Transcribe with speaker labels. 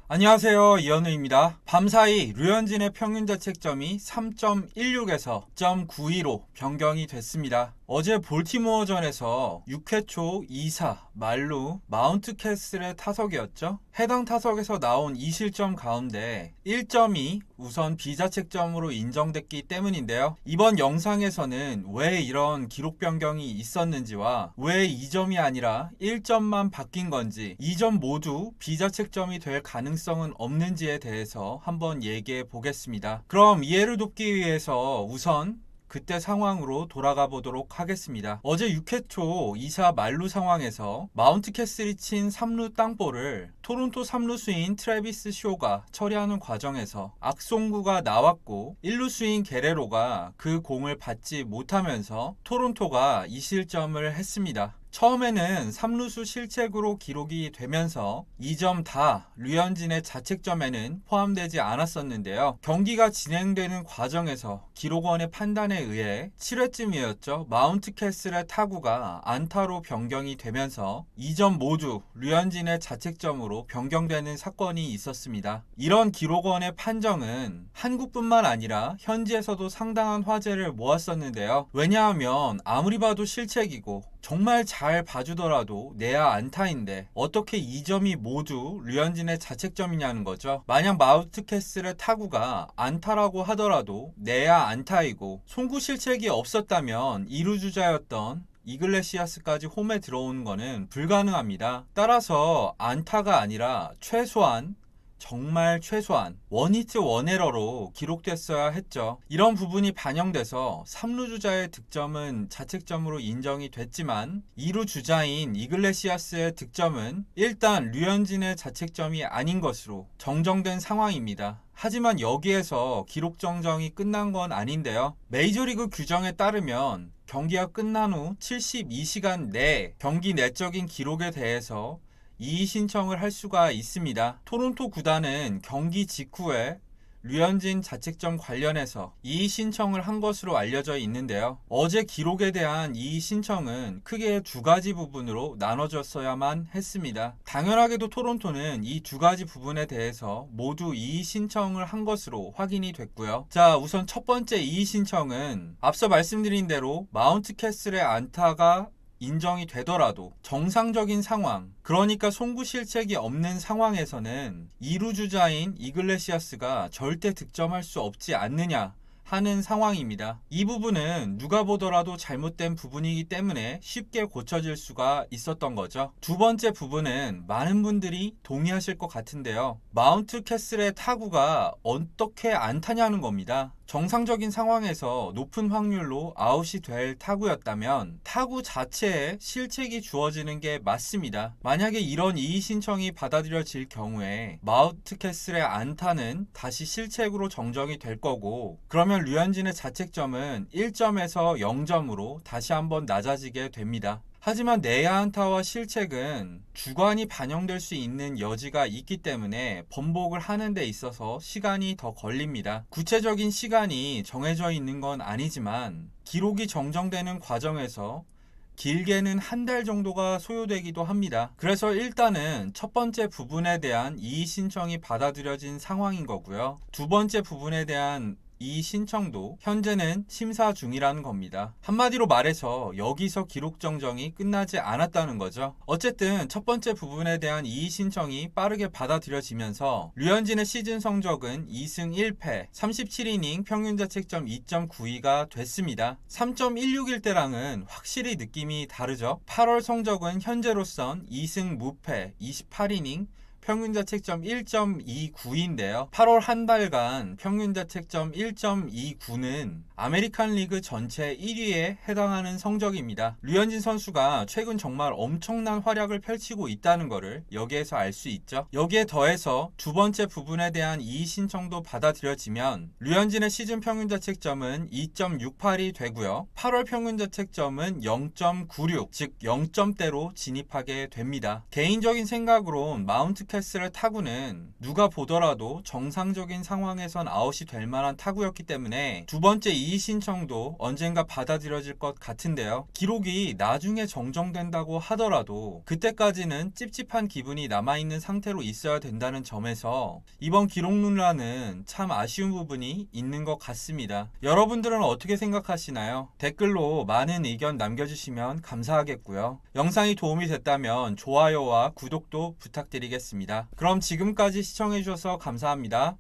Speaker 1: 안녕하세요, 이현우입니다. 밤사이 류현진의 평균 자책점이 3.16에서 0.92로 변경이 됐습니다. 어제 볼티모어전에서 6회 초 2사 말루 마운트 캐슬의 타석이었죠. 해당 타석에서 나온 2실점 가운데 1점이 우선 비자책점으로 인정됐기 때문인데요. 이번 영상에서는 왜 이런 기록 변경이 있었는지와 왜 2점이 아니라 1점만 바뀐 건지, 2점 모두 비자책점이 될 가능성은 없는지에 대해서 한번 얘기해 보겠습니다. 그럼 이해를 돕기 위해서 우선 그때 상황으로 돌아가 보도록 하겠습니다. 어제 6회 초 2사 말루 상황에서 마운트 캐슬이 친 3루 땅볼을 토론토 3루수인 트래비스 쇼가 처리하는 과정에서 악송구가 나왔고 1루수인 게레로가 그 공을 받지 못하면서 토론토가 2실점을 했습니다. 처음에는 3루수 실책으로 기록이 되면서 2점 다 류현진의 자책점에는 포함되지 않았었는데요. 경기가 진행되는 과정에서 기록원의 판단에 의해 7회쯤이었죠. 마운트 캐슬의 타구가 안타로 변경이 되면서 2점 모두 류현진의 자책점으로 변경되는 사건이 있었습니다. 이런 기록원의 판정은 한국뿐만 아니라 현지에서도 상당한 화제를 모았었는데요. 왜냐하면 아무리 봐도 실책이고 정말 잘 봐주더라도 내야 안타인데 어떻게 2점이 모두 류현진의 자책점이냐는 거죠. 만약 마운트 캐슬의 타구가 안타라고 하더라도 내야 안타이고 송구 실책이 없었다면 2루 주자였던 이글레시아스까지 홈에 들어오는 것은 불가능합니다. 따라서 안타가 아니라 정말 최소한 원히트 원에러로 기록됐어야 했죠. 이런 부분이 반영돼서 3루 주자의 득점은 자책점으로 인정이 됐지만 2루 주자인 이글레시아스의 득점은 일단 류현진의 자책점이 아닌 것으로 정정된 상황입니다. 하지만 여기에서 기록 정정이 끝난 건 아닌데요. 메이저리그 규정에 따르면 경기가 끝난 후 72시간 내 경기 내적인 기록에 대해서 이의 신청을 할 수가 있습니다. 토론토 구단은 경기 직후에 류현진 자책점 관련해서 이의 신청을 한 것으로 알려져 있는데요. 어제 기록에 대한 이의 신청은 크게 두 가지 부분으로 나눠졌어야만 했습니다. 당연하게도 토론토는 이 두 가지 부분에 대해서 모두 이의 신청을 한 것으로 확인이 됐고요. 자, 우선 첫 번째 이의 신청은 앞서 말씀드린 대로 마운트 캐슬의 안타가 인정이 되더라도 정상적인 상황, 그러니까 송구 실책이 없는 상황에서는 2루 주자인 이글레시아스가 절대 득점할 수 없지 않느냐 하는 상황입니다. 이 부분은 누가 보더라도 잘못된 부분이기 때문에 쉽게 고쳐질 수가 있었던 거죠. 두 번째 부분은 많은 분들이 동의하실 것 같은데요. 마운트 캐슬의 타구가 어떻게 안타냐는 겁니다. 정상적인 상황에서 높은 확률로 아웃이 될 타구였다면 타구 자체에 실책이 주어지는 게 맞습니다. 만약에 이런 이의 신청이 받아들여질 경우에 마운트 캐슬의 안타는 다시 실책으로 정정이 될 거고, 그러면 류현진의 자책점은 1점에서 0점으로 다시 한번 낮아지게 됩니다. 하지만 내야 안타와 실책은 주관이 반영될 수 있는 여지가 있기 때문에 번복을 하는 데 있어서 시간이 더 걸립니다. 구체적인 시간이 정해져 있는 건 아니지만 기록이 정정되는 과정에서 길게는 한 달 정도가 소요되기도 합니다. 그래서 일단은 첫 번째 부분에 대한 이의 신청이 받아들여진 상황인 거고요. 두 번째 부분에 대한 이 신청도 현재는 심사 중이라는 겁니다. 한마디로 말해서 여기서 기록 정정이 끝나지 않았다는 거죠. 어쨌든 첫 번째 부분에 대한 이의 신청이 빠르게 받아들여지면서 류현진의 시즌 성적은 2승 1패 37이닝 평균 자책점 2.92가 됐습니다. 3.16일 때랑은 확실히 느낌이 다르죠. 8월 성적은 현재로선 2승 무패 28이닝 평균 자책점 1.29인데요. 8월 한 달간 평균 자책점 1.29는 아메리칸 리그 전체 1위에 해당하는 성적입니다. 류현진 선수가 최근 정말 엄청난 활약을 펼치고 있다는 것을 여기에서 알 수 있죠. 여기에 더해서 두 번째 부분에 대한 이의 신청도 받아들여지면 류현진의 시즌 평균 자책점은 2.68이 되고요. 8월 평균 자책점은 0.96, 즉 0점대로 진입하게 됩니다. 개인적인 생각으론 마운트 스테스를 타구는 누가 보더라도 정상적인 상황에선 아웃이 될 만한 타구였기 때문에 두 번째 이의 신청도 언젠가 받아들여질 것 같은데요. 기록이 나중에 정정된다고 하더라도 그때까지는 찝찝한 기분이 남아있는 상태로 있어야 된다는 점에서 이번 기록 논란은 참 아쉬운 부분이 있는 것 같습니다. 여러분들은 어떻게 생각하시나요? 댓글로 많은 의견 남겨주시면 감사하겠고요. 영상이 도움이 됐다면 좋아요와 구독도 부탁드리겠습니다. 그럼 지금까지 시청해주셔서 감사합니다.